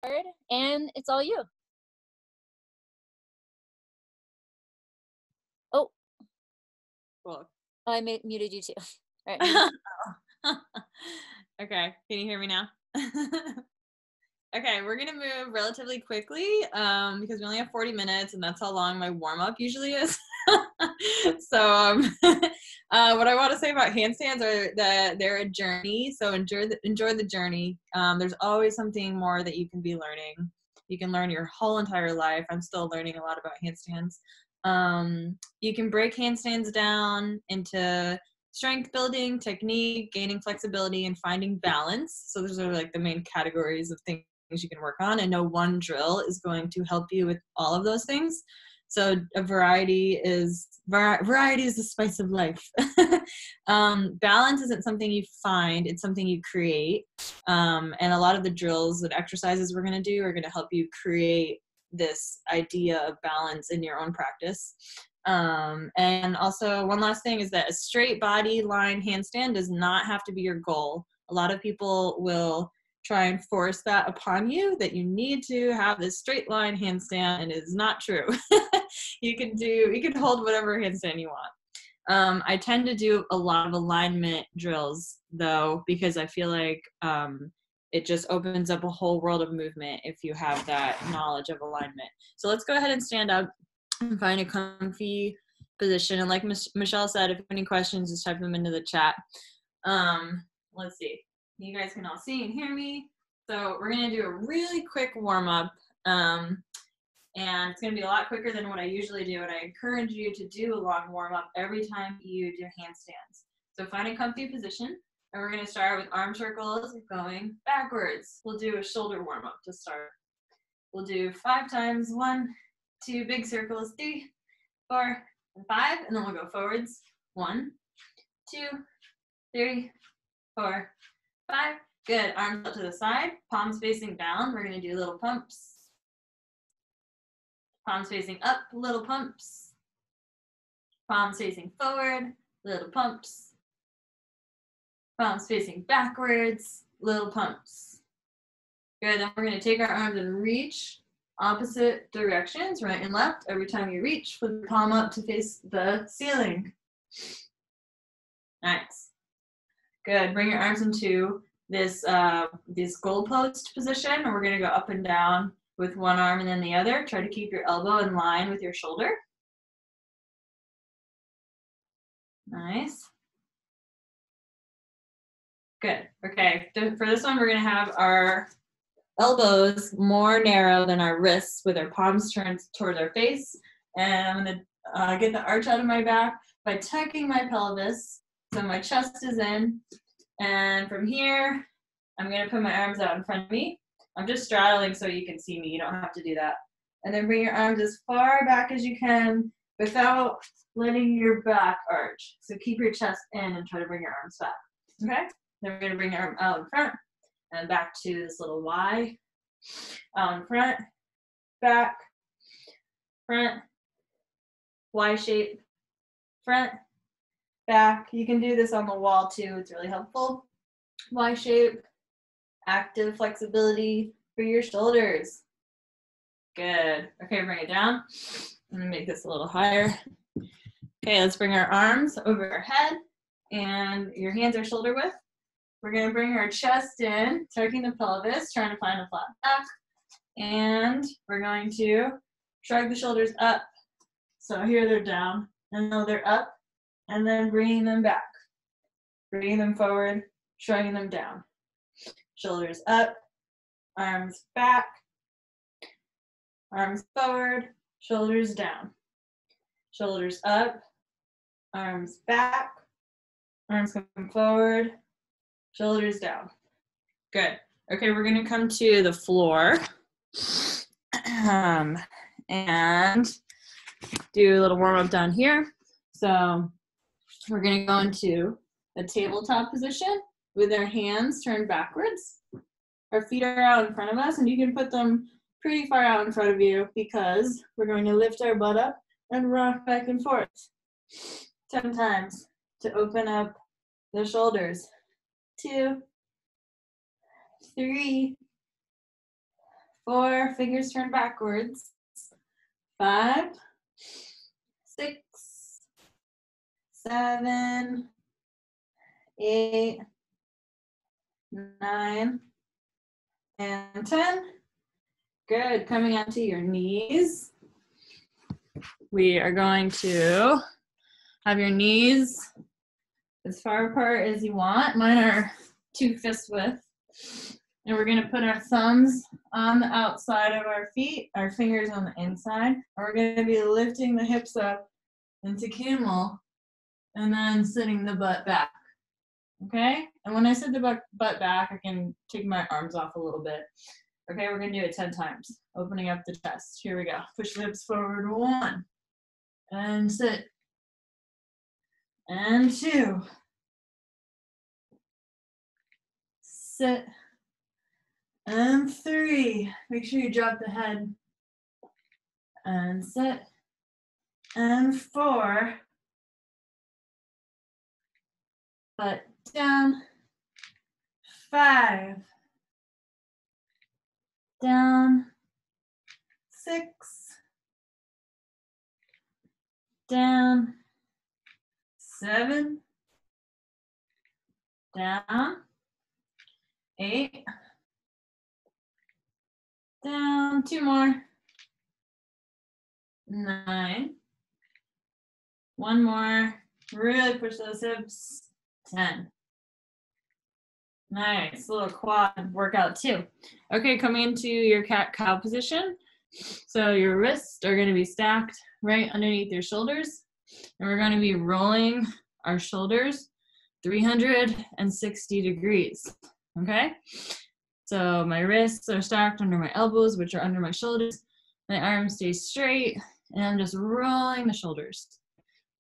and it's all you. Oh, Cool. I muted you too. All right. Okay, can you hear me now? Okay, we're gonna move relatively quickly because we only have 40 minutes, and that's how long my warm-up usually is. So what I want to say about handstands are that they're a journey, so enjoy the journey. There's always something more that you can be learning. You can learn your whole entire life. I'm still learning a lot about handstands. You can break handstands down into strength building, technique, gaining flexibility, and finding balance. So those are like the main categories of things you can work on, and no one drill is going to help you with all of those things. So a variety is the spice of life. Balance isn't something you find, it's something you create. And a lot of the drills and exercises we're going to do are going to help you create this idea of balance in your own practice. And also one last thing is that a straight body line handstand does not have to be your goal. A lot of people will try and force that upon you, that you need to have this straight line handstand, and it is not true. You can hold whatever handstand you want. I tend to do a lot of alignment drills though, because I feel like it just opens up a whole world of movement if you have that knowledge of alignment. So let's go ahead and stand up and find a comfy position. And like Michelle said, if you have any questions, just type them into the chat. Let's see. You guys can all see and hear me. So we're going to do a really quick warm-up. And it's going to be a lot quicker than what I usually do. And I encourage you to do a long warm-up every time you do handstands. So find a comfy position. And we're going to start with arm circles going backwards. We'll do a shoulder warm-up to start. We'll do 5 times. 1, 2 big circles, 3, 4, and 5. And then we'll go forwards. 1, 2, 3, 4, 5. Good. Arms up to the side. Palms facing down. We're going to do little pumps. Palms facing up. Little pumps. Palms facing forward. Little pumps. Palms facing backwards. Little pumps. Good. Then we're going to take our arms and reach opposite directions, right and left. Every time you reach, put the palm up to face the ceiling. Nice. Good. Bring your arms into this goalpost position, and we're going to go up and down with one arm and then the other. Try to keep your elbow in line with your shoulder. Nice. Good. Okay. For this one, we're going to have our elbows more narrow than our wrists with our palms turned towards our face. And I'm going to get the arch out of my back by tucking my pelvis so my chest is in. And from here, I'm going to put my arms out in front of me. I'm just straddling so you can see me. You don't have to do that. And then bring your arms as far back as you can without letting your back arch. So keep your chest in and try to bring your arms back. Okay? Then we're going to bring your arm out in front and back to this little Y. Out in front, back, front, Y shape, front, back. You can do this on the wall too. It's really helpful. Y shape, active flexibility for your shoulders. Good. Okay, bring it down. I'm going to make this a little higher. Okay, let's bring our arms over our head and your hands are shoulder width. We're going to bring our chest in, tucking the pelvis, trying to find a flat back. And we're going to shrug the shoulders up. So here they're down, and now they're up, and then bringing them back. Bringing them forward, shrugging them down. Shoulders up, arms back, arms forward, shoulders down. Shoulders up, arms back, arms come forward, shoulders down. Good. Okay, we're going to come to the floor and do a little warm up down here. So we're going to go into a tabletop position with our hands turned backwards. Our feet are out in front of us, and you can put them pretty far out in front of you because we're going to lift our butt up and rock back and forth 10 times to open up the shoulders. 2, 3, 4, fingers turn backwards. 5, 6, 7, 8, 9, and 10. Good. Coming onto your knees. We are going to have your knees as far apart as you want. Mine are 2 fist width. And we're going to put our thumbs on the outside of our feet, our fingers on the inside. And we're going to be lifting the hips up into camel and then sitting the butt back. Okay? And when I sit the butt back, I can take my arms off a little bit. Okay, we're going to do it 10 times. Opening up the chest. Here we go. Push the hips forward. 1. And sit. And 2. Sit. And 3. Make sure you drop the head. And sit. And 4. Butt down. 5. Down. 6. Down. 7. Down. 8. Down. 2 more. 9. 1 more. Really push those hips. 10. Nice. A little quad workout too. Okay, coming into your cat-cow position. So your wrists are going to be stacked right underneath your shoulders. And we're going to be rolling our shoulders 360 degrees. Okay? So my wrists are stacked under my elbows, which are under my shoulders. My arms stay straight, and I'm just rolling the shoulders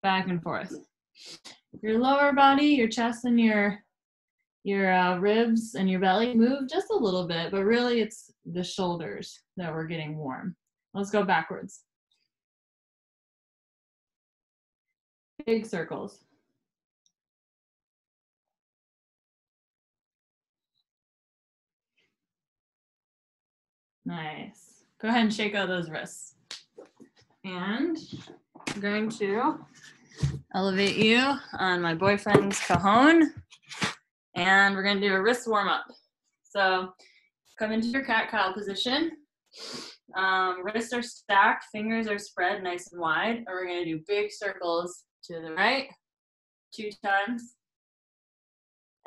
back and forth. Your lower body, your chest, and your ribs and your belly move just a little bit, but really it's the shoulders that we're getting warm. Let's go backwards. Big circles. Nice. Go ahead and shake out those wrists. And I'm going to elevate you on my boyfriend's cajon. And we're going to do a wrist warm up. So come into your cat-cow position. Wrists are stacked, fingers are spread nice and wide. And we're going to do big circles to the right 2 times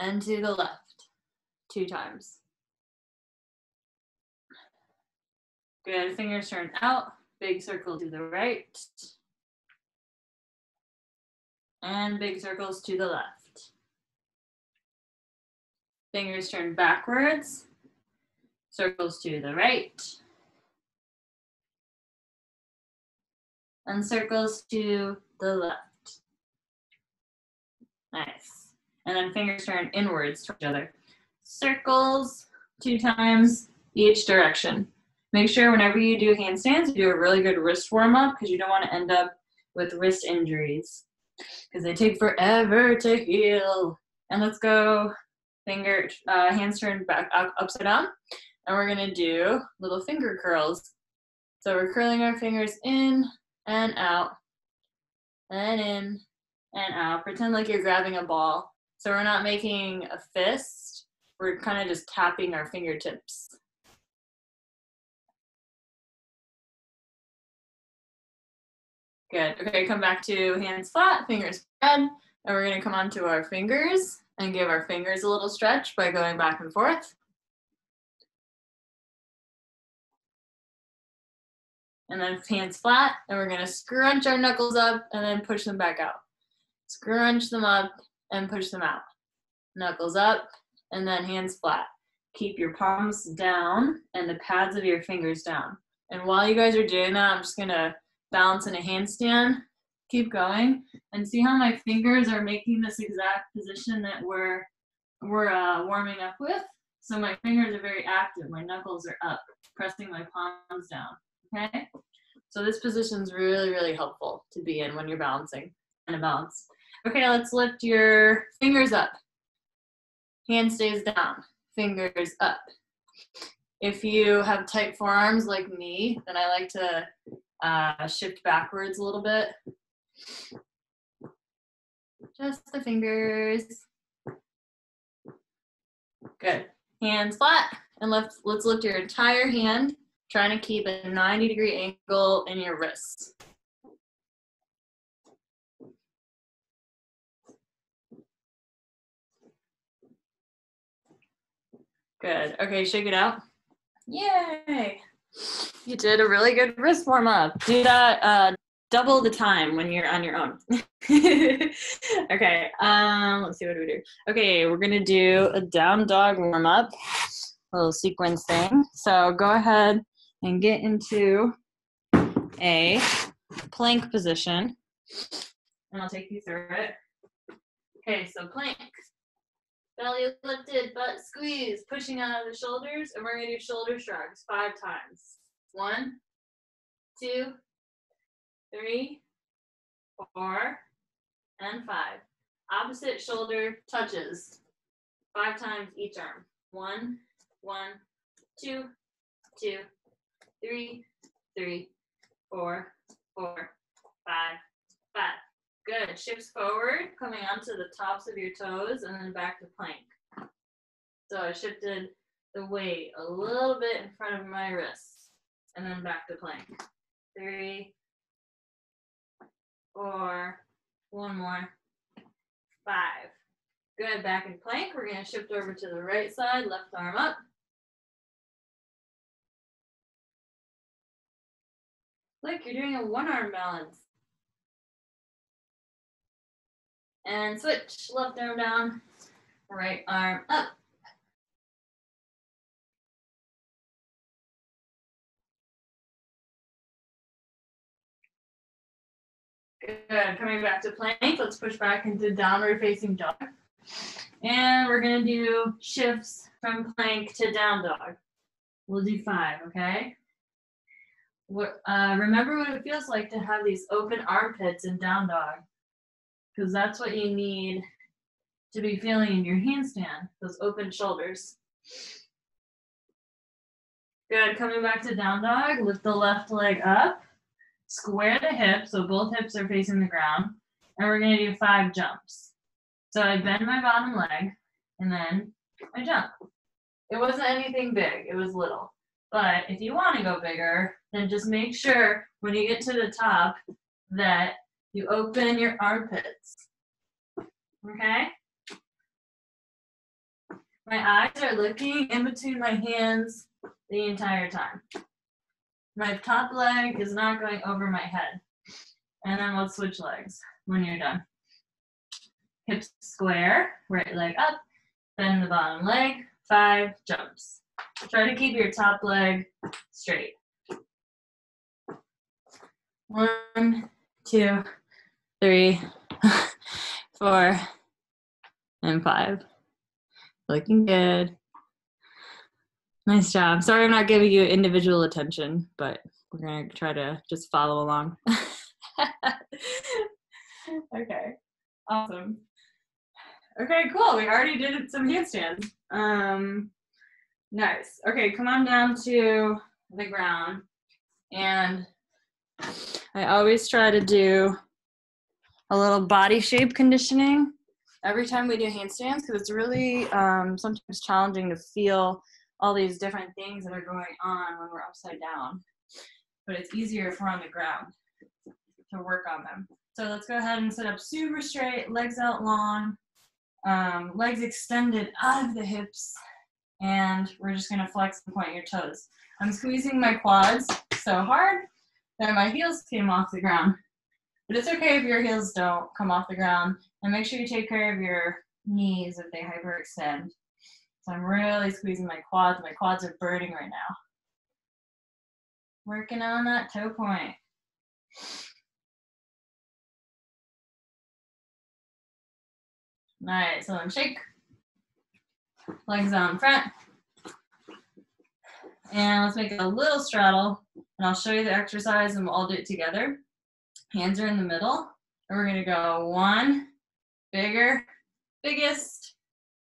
and to the left 2 times. Good. Fingers turn out. Big circle to the right. And big circles to the left. Fingers turn backwards. Circles to the right. And circles to the left. Nice. And then fingers turn inwards to each other. Circles 2 times each direction. Make sure whenever you do handstands, you do a really good wrist warm up because you don't want to end up with wrist injuries because they take forever to heal. And let's go hands turned back upside down. And we're going to do little finger curls. So we're curling our fingers in and out and in and out. Pretend like you're grabbing a ball. So we're not making a fist. We're kind of just tapping our fingertips. Good. Okay, come back to hands flat, fingers spread, and we're going to come onto our fingers and give our fingers a little stretch by going back and forth. And then hands flat, and we're going to scrunch our knuckles up and then push them back out. Scrunch them up and push them out. Knuckles up and then hands flat. Keep your palms down and the pads of your fingers down. And while you guys are doing that, I'm just going to balance in a handstand. Keep going and see how my fingers are making this exact position that we're warming up with. So my fingers are very active. My knuckles are up, pressing my palms down. Okay? So this position is really, really helpful to be in when you're balancing and a balance. Okay, let's lift your fingers up. Hand stays down. Fingers up. If you have tight forearms like me, then I like to shift backwards a little bit. Just the fingers. Good. Hands flat, and let's lift your entire hand, trying to keep a 90-degree angle in your wrists. Good. Okay, shake it out. Yay! You did a really good wrist warm up. Do that double the time when you're on your own. Okay, let's see, what do we do? Okay, we're gonna do a down dog warm up, a little sequence thing. So go ahead and get into a plank position, and I'll take you through it. Okay, so plank. Belly lifted, butt squeeze, pushing out of the shoulders, and we're gonna do shoulder shrugs 5 times. 1, 2, 3, 4, and 5. Opposite shoulder touches 5 times each arm. 1, 1, 2, 2, 3, 3, 4, 4, 5, 5. Good. Shifts forward, coming onto the tops of your toes, and then back to plank. So I shifted the weight a little bit in front of my wrists, and then back to plank. 3, 4, 1 more, 5. Good. Back in plank. We're going to shift over to the right side, left arm up. Look, you're doing a 1-arm balance. And switch, left arm down, right arm up. Good, coming back to plank, let's push back into downward facing dog. And we're gonna do shifts from plank to down dog. We'll do 5, okay? Remember what it feels like to have these open armpits in down dog, because that's what you need to be feeling in your handstand, those open shoulders. Good, coming back to down dog, lift the left leg up, square the hips, so both hips are facing the ground, and we're gonna do 5 jumps. So I bend my bottom leg, and then I jump. It wasn't anything big, it was little. But if you wanna go bigger, then just make sure when you get to the top that you open your armpits, okay? My eyes are looking in between my hands the entire time. My top leg is not going over my head. And then we'll switch legs when you're done. Hips square, right leg up, bend the bottom leg, 5 jumps. Try to keep your top leg straight. 1, 2, 3, 4, and 5. Looking good. Nice job. Sorry I'm not giving you individual attention, but we're going to try to just follow along. Okay, awesome. Okay, cool. We already did some handstands. Nice. Okay, come on down to the ground. And I always try to do a little body shape conditioning every time we do handstands, because it's really sometimes challenging to feel all these different things that are going on when we're upside down. But it's easier if we're on the ground to work on them. So let's go ahead and sit up super straight, legs out long, legs extended out of the hips, and we're just gonna flex and point your toes. I'm squeezing my quads so hard that my heels came off the ground. But it's okay if your heels don't come off the ground, and make sure you take care of your knees if they hyperextend. So I'm really squeezing my quads. My quads are burning right now. Working on that toe point. Nice, so then shake. Legs out in front. And let's make it a little straddle, and I'll show you the exercise and we'll all do it together. Hands are in the middle, and we're gonna go 1, bigger, biggest,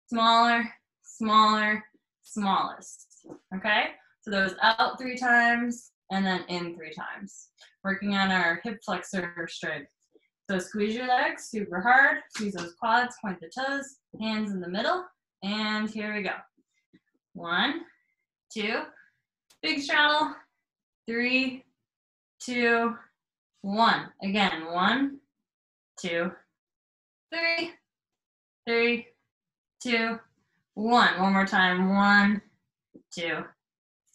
smaller, smaller, smallest, okay? So those out 3 times and then in 3 times. Working on our hip flexor strength. So squeeze your legs super hard, squeeze those quads, point the toes, hands in the middle, and here we go. 1, 2, big straddle, 3, 2, 1. Again, 1, 2, 3, 3, 2, 1. One more time. 1, 2,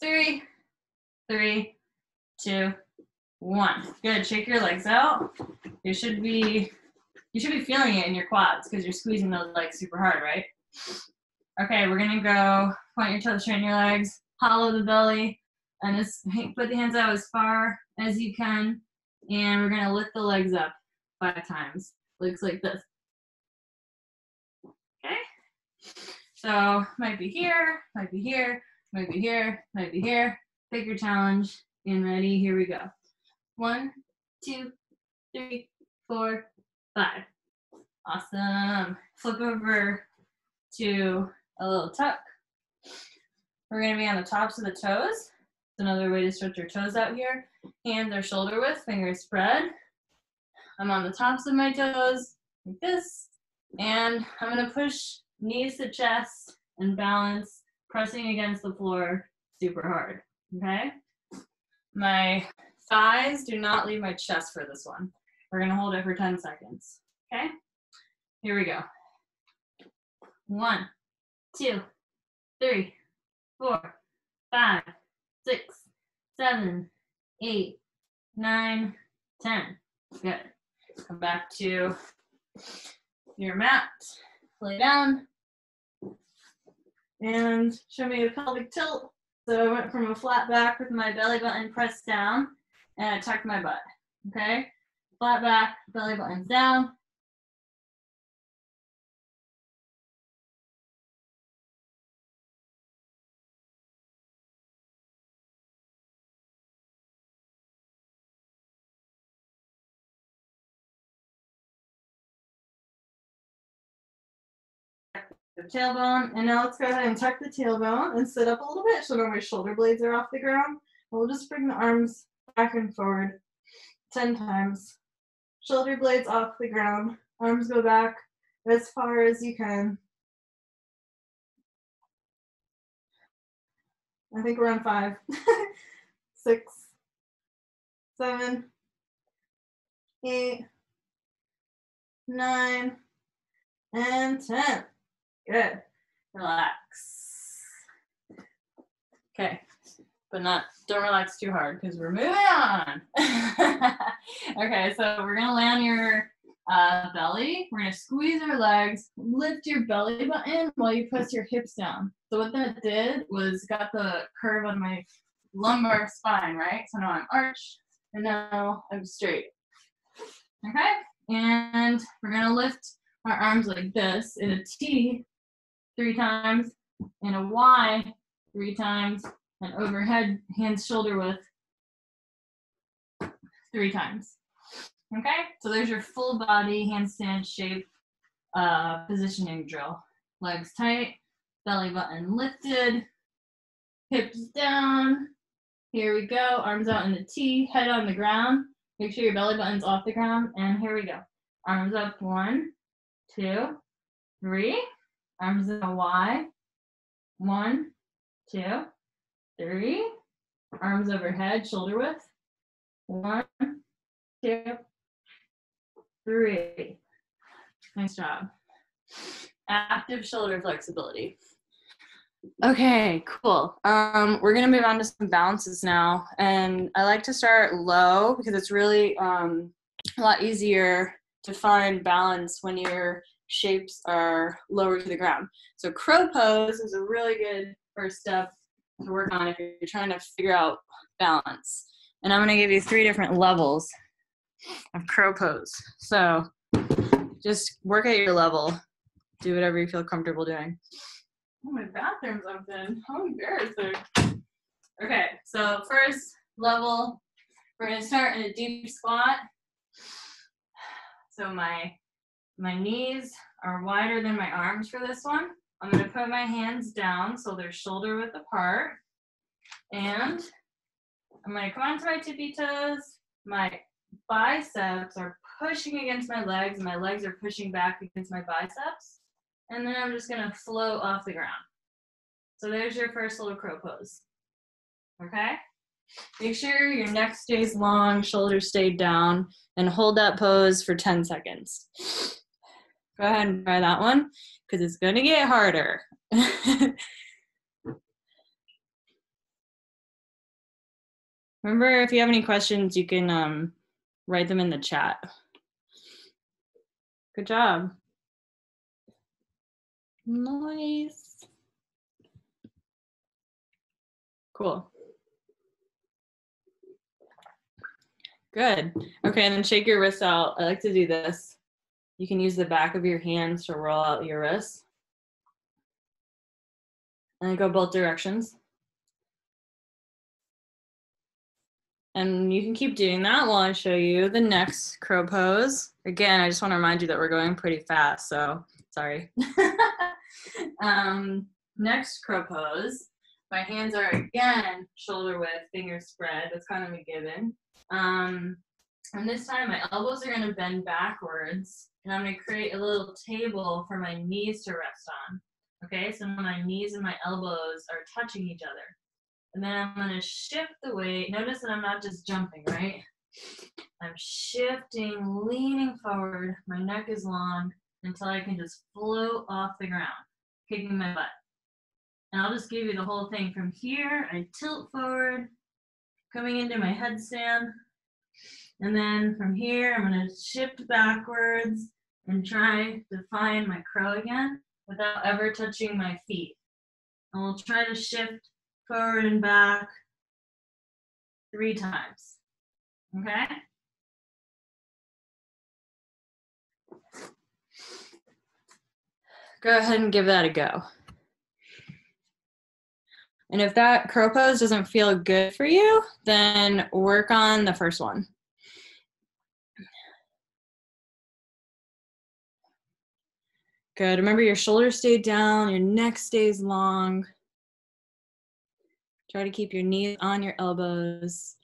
3, 3, 2, 1. Good. Shake your legs out. You should be feeling it in your quads because you're squeezing those legs super hard, right? Okay, we're gonna go point your toes, straighten your legs, hollow the belly, and just put the hands out as far as you can. And we're gonna lift the legs up 5 times. Looks like this. Okay. So might be here, might be here, might be here, might be here. Pick your challenge and ready. Here we go. 1, 2, 3, 4, 5. Awesome. Flip over to a little tuck. We're going to be on the tops of the toes. It's another way to stretch your toes out here. Hands are shoulder width, fingers spread. I'm on the tops of my toes like this. And I'm going to push knees to chest and balance, pressing against the floor super hard. Okay? My thighs do not leave my chest for this one. We're going to hold it for 10 seconds. Okay? Here we go. 1, 2, 3, 4, 5, 6, 7, 8, 9, 10. Good. Come back to your mat. Lay down. And show me a pelvic tilt. So I went from a flat back with my belly button pressed down, and I tucked my butt. Okay? Flat back, belly button's down. The tailbone, and now let's go ahead and tuck the tailbone and sit up a little bit so that my shoulder blades are off the ground. We'll just bring the arms back and forward 10 times. Shoulder blades off the ground, arms go back as far as you can. I think we're on 5, 6, 7, 8, 9, and 10. Good. Relax. Okay, but don't relax too hard because we're moving on. Okay, so we're gonna lay on your belly. We're gonna squeeze our legs, lift your belly button while you press your hips down. So what that did was got the curve on my lumbar spine, right? So now I'm arched and now I'm straight. Okay, and we're gonna lift our arms like this in a T 3 times, in a Y 3 times, and overhead, hands shoulder width 3 times. Okay, so there's your full body handstand shape positioning drill. Legs tight, belly button lifted, hips down. Here we go, arms out in the T, head on the ground. Make sure your belly button's off the ground, and here we go. Arms up, 1, 2, 3. Arms in a Y. 1, 2, 3. Arms overhead, shoulder width. 1, 2, 3. Nice job. Active shoulder flexibility. Okay, cool. We're gonna move on to some balances now, and I like to start low because it's really a lot easier to find balance when your shapes are lower to the ground. So crow pose is a really good first step to work on if you're trying to figure out balance. And I'm gonna give you 3 different levels of crow pose. So just work at your level. Do whatever you feel comfortable doing. Oh, my bathroom's open. How embarrassing. Okay, so first level, we're gonna start in a deep squat. So my knees are wider than my arms for this one. I'm gonna put my hands down so they're shoulder width apart. And I'm gonna come onto my tippy toes. My biceps are pushing against my legs, and my legs are pushing back against my biceps. And then I'm just gonna float off the ground. So there's your first little crow pose. Okay? Make sure your neck stays long, shoulders stay down, and hold that pose for 10 seconds. Go ahead and try that one, because it's gonna get harder. Remember, if you have any questions, you can write them in the chat. Good job. Nice. Cool. Good. Okay, and then shake your wrists out. I like to do this. You can use the back of your hands to roll out your wrists. And then go both directions. And you can keep doing that while I show you the next crow pose. Again, I just want to remind you that we're going pretty fast, so sorry. Next crow pose. My hands are again shoulder width, fingers spread. That's kind of a given. And this time my elbows are going to bend backwards, and I'm going to create a little table for my knees to rest on. Okay, so my knees and my elbows are touching each other. And then I'm going to shift the weight. Notice that I'm not just jumping, right? I'm shifting, leaning forward. My neck is long until I can just float off the ground, kicking my butt. And I'll just give you the whole thing. From here, I tilt forward, coming into my headstand. And then from here, I'm going to shift backwards and try to find my crow again without ever touching my feet. And we'll try to shift forward and back 3 times. Okay? Go ahead and give that a go. And if that crow pose doesn't feel good for you, then work on the first one. Good. Remember, your shoulders stay down, your neck stays long. Try to keep your knees on your elbows.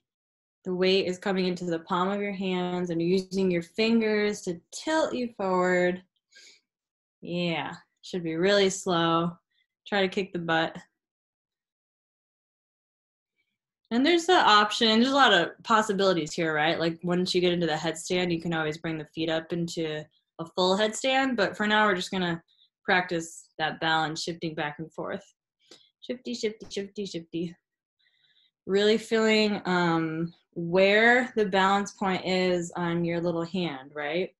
The weight is coming into the palm of your hands, and you're using your fingers to tilt you forward. Yeah, should be really slow. Try to kick the butt. And there's the option, there's a lot of possibilities here, right? Like once you get into the headstand, you can always bring the feet up into a full headstand, but for now we're just gonna practice that balance, shifting back and forth. Shifty, shifty, shifty, shifty. Really feeling where the balance point is on your little hand, right?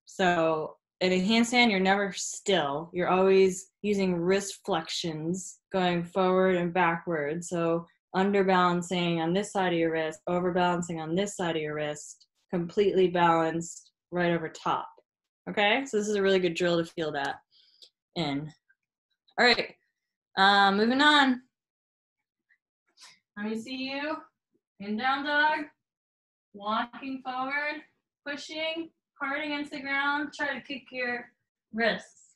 So in a handstand, you're never still. You're always using wrist flexions, going forward and backward. So underbalancing on this side of your wrist, overbalancing on this side of your wrist, completely balanced right over top. Okay, so this is a really good drill to feel that in. All right, moving on. Let me see you in down dog, walking forward, pushing hard against the ground, try to kick your wrists.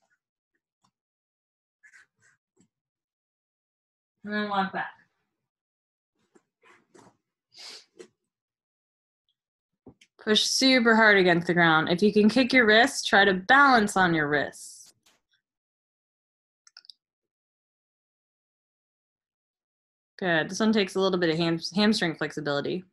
And then walk back. Push super hard against the ground. If you can kick your wrists, try to balance on your wrists. Good. This one takes a little bit of hamstring flexibility.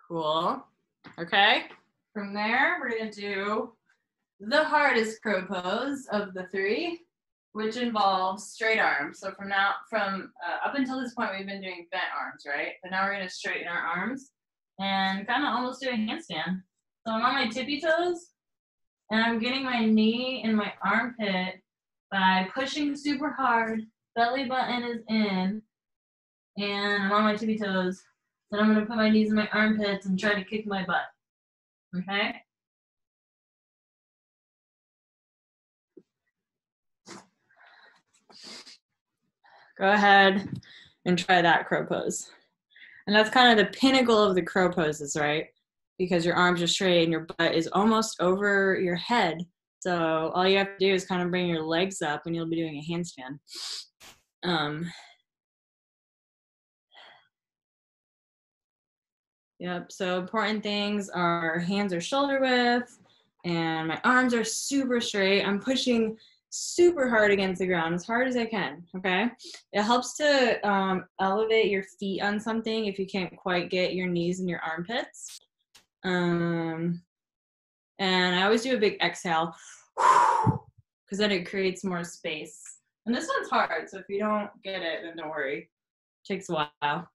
Cool. Okay. From there, we're going to do the hardest crow pose of the 3, which involves straight arms. So from up until this point, we've been doing bent arms, right? But now we're going to straighten our arms and kind of almost do a handstand. So I'm on my tippy toes, and I'm getting my knee in my armpit by pushing super hard. Belly button is in, and I'm on my tippy toes. Then I'm going to put my knees in my armpits and try to kick my butt. Okay? Go ahead and try that crow pose. And that's kind of the pinnacle of the crow poses, right? Because your arms are straight and your butt is almost over your head. So all you have to do is kind of bring your legs up and you'll be doing a handstand. Yep, so important things are hands are shoulder width and my arms are super straight. I'm pushing super hard against the ground, as hard as I can, okay? It helps to elevate your feet on something if you can't quite get your knees in your armpits. And I always do a big exhale because then it creates more space. And this one's hard, so if you don't get it, then don't worry. It takes a while.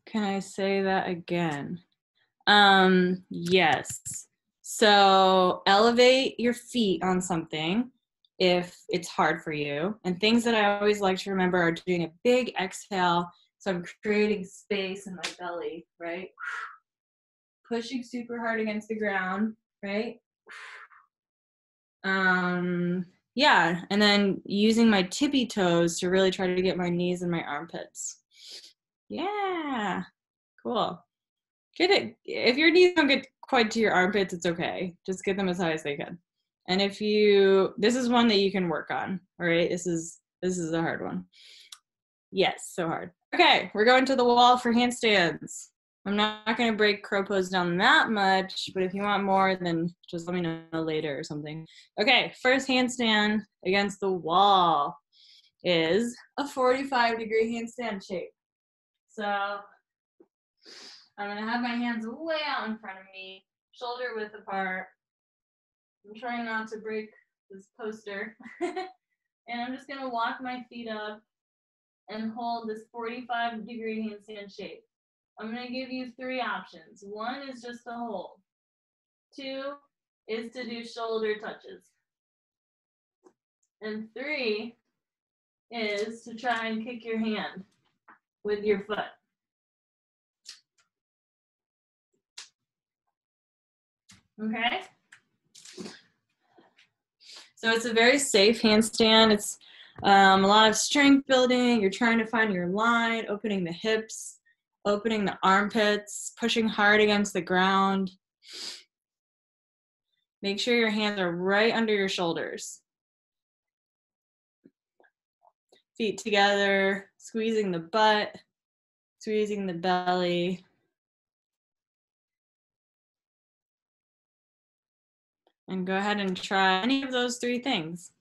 Can I say that again? Yes. So elevate your feet on something if it's hard for you. And things that I always like to remember are doing a big exhale. So I'm creating space in my belly, right? Pushing super hard against the ground, right? Yeah, and then using my tippy toes to really try to get my knees in my armpits. Yeah, cool. Get it. If your knees don't get quite to your armpits, it's okay. Just get them as high as they can. And if you, this is one that you can work on. All right, this is a hard one. Yes, so hard. Okay, we're going to the wall for handstands. I'm not going to break crow pose down that much, but if you want more, then just let me know later or something. Okay, first handstand against the wall is a 45-degree handstand shape. So I'm going to have my hands way out in front of me, shoulder width apart. I'm trying not to break this poster. And I'm just going to walk my feet up and hold this 45-degree handstand shape. I'm going to give you 3 options. 1 is just to hold. 2 is to do shoulder touches. And 3 is to try and kick your hand with your foot. Okay? So it's a very safe handstand. It's a lot of strength building. You're trying to find your line, opening the hips, opening the armpits, pushing hard against the ground. Make sure your hands are right under your shoulders. Feet together, squeezing the butt, squeezing the belly. And go ahead and try any of those 3 things.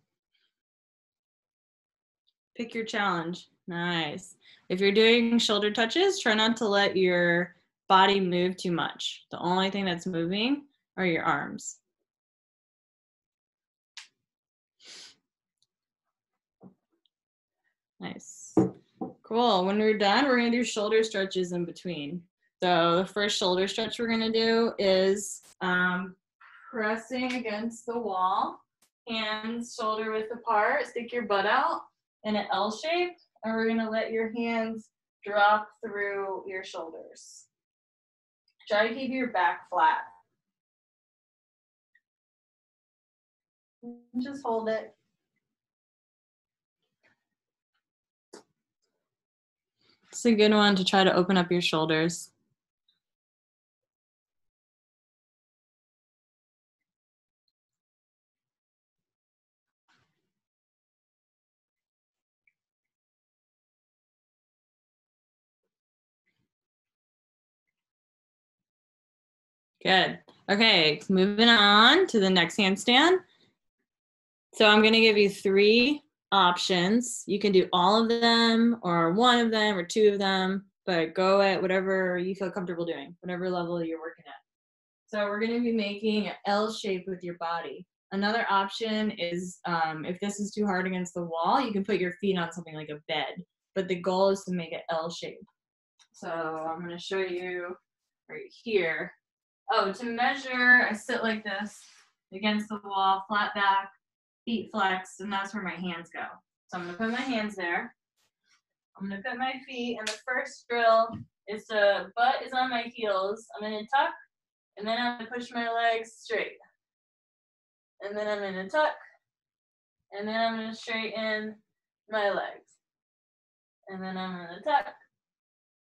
Pick your challenge. Nice. If you're doing shoulder touches, try not to let your body move too much. The only thing that's moving are your arms. Nice. Cool. When we're done, we're going to do shoulder stretches in between. So the first shoulder stretch we're going to do is pressing against the wall, hands shoulder width apart, stick your butt out in an L shape, and we're going to let your hands drop through your shoulders. Try to keep your back flat. Just hold it. It's a good one to try to open up your shoulders. Good. Okay, moving on to the next handstand. So I'm going to give you 3 options. You can do all of them or 1 of them or 2 of them, but go at whatever you feel comfortable doing, whatever level you're working at. So we're going to be making an L shape with your body. Another option is if this is too hard against the wall, you can put your feet on something like a bed, but the goal is to make an L shape. So I'm going to show you right here. Oh, to measure, I sit like this against the wall, flat back, feet flexed, and that's where my hands go. So I'm going to put my hands there. I'm going to put my feet, and the first drill is to, butt is on my heels. I'm going to tuck, and then I'm going to push my legs straight. And then I'm going to tuck, and then I'm going to straighten my legs. And then I'm going to tuck,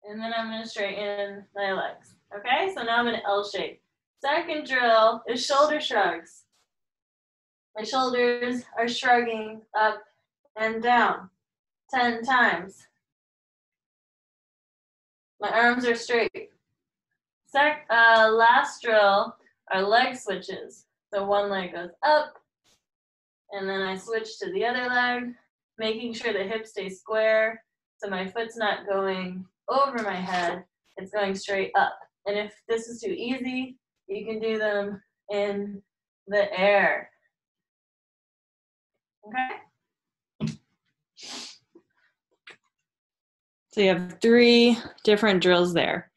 and then I'm going to straighten my legs. Okay, so now I'm in an L shape. Second drill is shoulder shrugs. My shoulders are shrugging up and down 10 times. My arms are straight. Last drill are leg switches. So one leg goes up, and then I switch to the other leg, making sure the hips stay square, so my foot's not going over my head, it's going straight up. And if this is too easy, you can do them in the air. Okay? So you have 3 different drills there.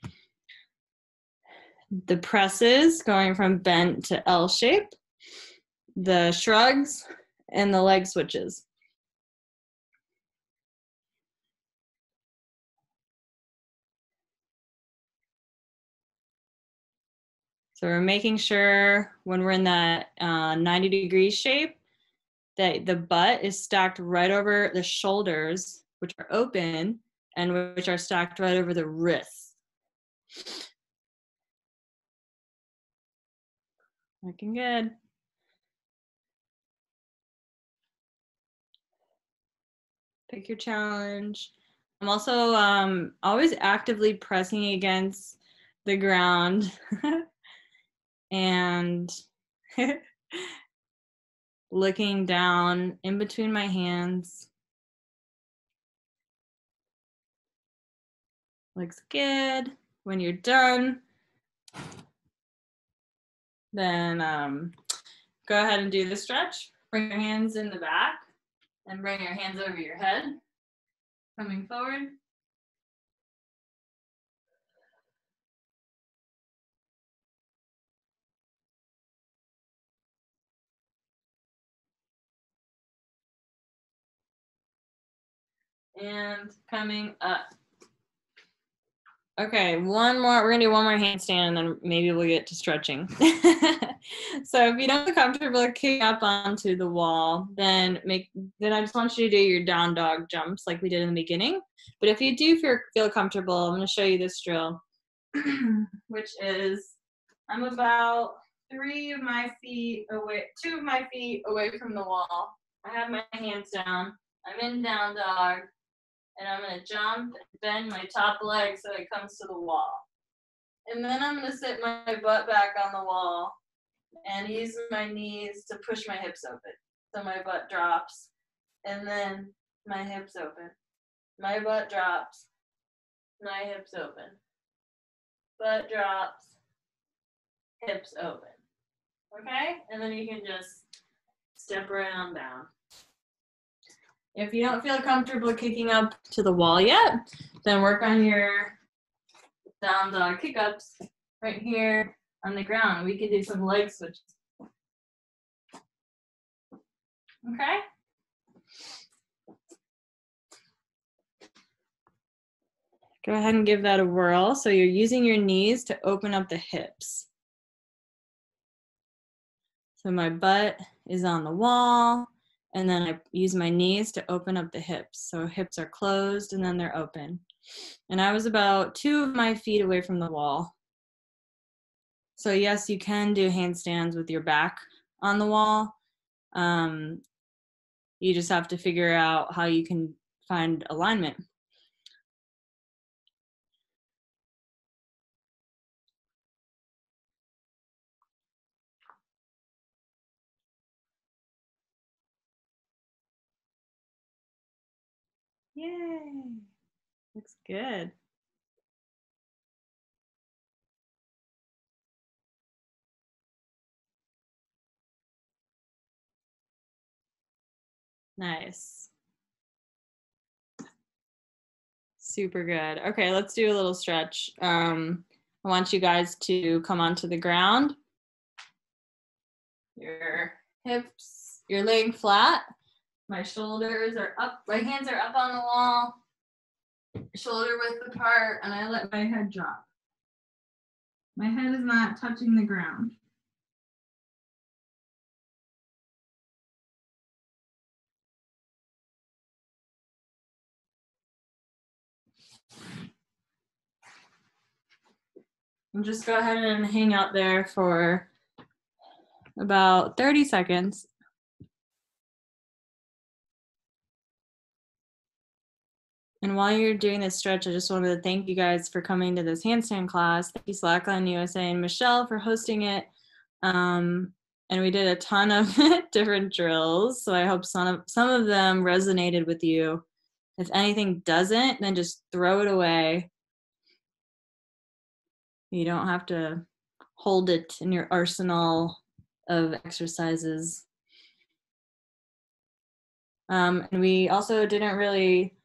The presses going from bent to L shape, the shrugs, and the leg switches. So we're making sure when we're in that 90-degree shape that the butt is stacked right over the shoulders, which are open, and which are stacked right over the wrists. Looking good. Pick your challenge. I'm also always actively pressing against the ground and looking down in between my hands. Looks good. When you're done, then go ahead and do the stretch. Bring your hands in the back and bring your hands over your head, coming forward. And coming up. Okay, one more. We're gonna do one more handstand, and then maybe we'll get to stretching. So if you don't feel comfortable kicking up onto the wall, then I just want you to do your down dog jumps like we did in the beginning. But if you do feel comfortable, I'm gonna show you this drill, which is I'm about 2 of my feet away from the wall. I have my hands down. I'm in down dog. And I'm gonna jump and bend my top leg so it comes to the wall. And then I'm gonna sit my butt back on the wall and use my knees to push my hips open. So my butt drops, and then my hips open. My butt drops, my hips open. Butt drops, hips open. Okay? And then you can just step right on down. If you don't feel comfortable kicking up to the wall yet, then work on your down dog kick-ups right here on the ground. We could do some leg switches. Okay? Go ahead and give that a whirl. So you're using your knees to open up the hips. So my butt is on the wall, and then I use my knees to open up the hips. So hips are closed and then they're open. And I was about 2 of my feet away from the wall. So yes, you can do handstands with your back on the wall. You just have to figure out how you can find alignment. Yay, looks good. Nice. Super good. Okay, let's do a little stretch. I want you guys to come onto the ground. Your hips, you're laying flat. My shoulders are up, my hands are up on the wall, shoulder width apart, and I let my head drop. My head is not touching the ground. And just go ahead and hang out there for about 30 seconds. And while you're doing this stretch, I just wanted to thank you guys for coming to this handstand class. Thank you, Slackline USA and Michelle, for hosting it. And we did a ton of different drills, so I hope some of them resonated with you. If anything doesn't, then just throw it away. You don't have to hold it in your arsenal of exercises. And we also didn't really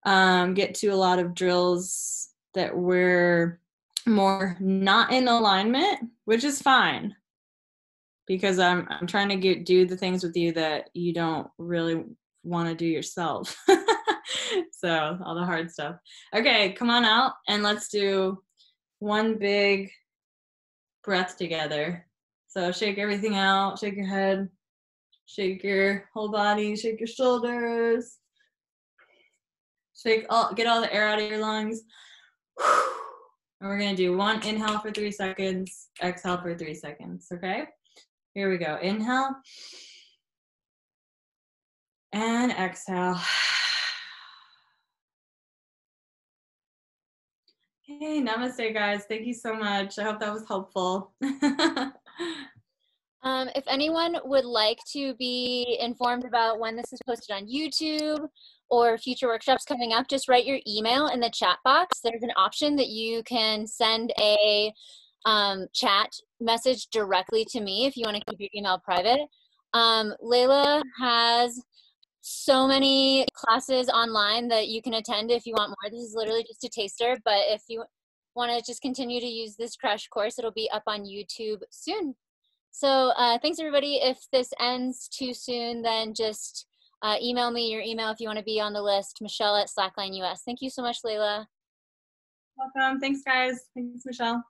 get to a lot of drills that were more not in alignment, which is fine, because I'm trying to do the things with you that you don't really want to do yourself. So all the hard stuff. Okay, come on out and let's do one big breath together. So shake everything out, shake your head, shake your whole body, shake your shoulders. Get all the air out of your lungs. And we're gonna do one inhale for 3 seconds, exhale for 3 seconds, okay? Here we go. Inhale. And exhale. Hey, namaste, guys. Thank you so much. I hope that was helpful. If anyone would like to be informed about when this is posted on YouTube or future workshops coming up, just write your email in the chat box. There's an option that you can send a chat message directly to me if you want to keep your email private. Leila has so many classes online that you can attend if you want more. This is literally just a taster, but if you want to just continue to use this crash course, it'll be up on YouTube soon. So thanks everybody. If this ends too soon, then just email me your email if you want to be on the list, Michelle at slacklineus. Thank you so much, Leila. Welcome. Thanks, guys. Thanks, Michelle.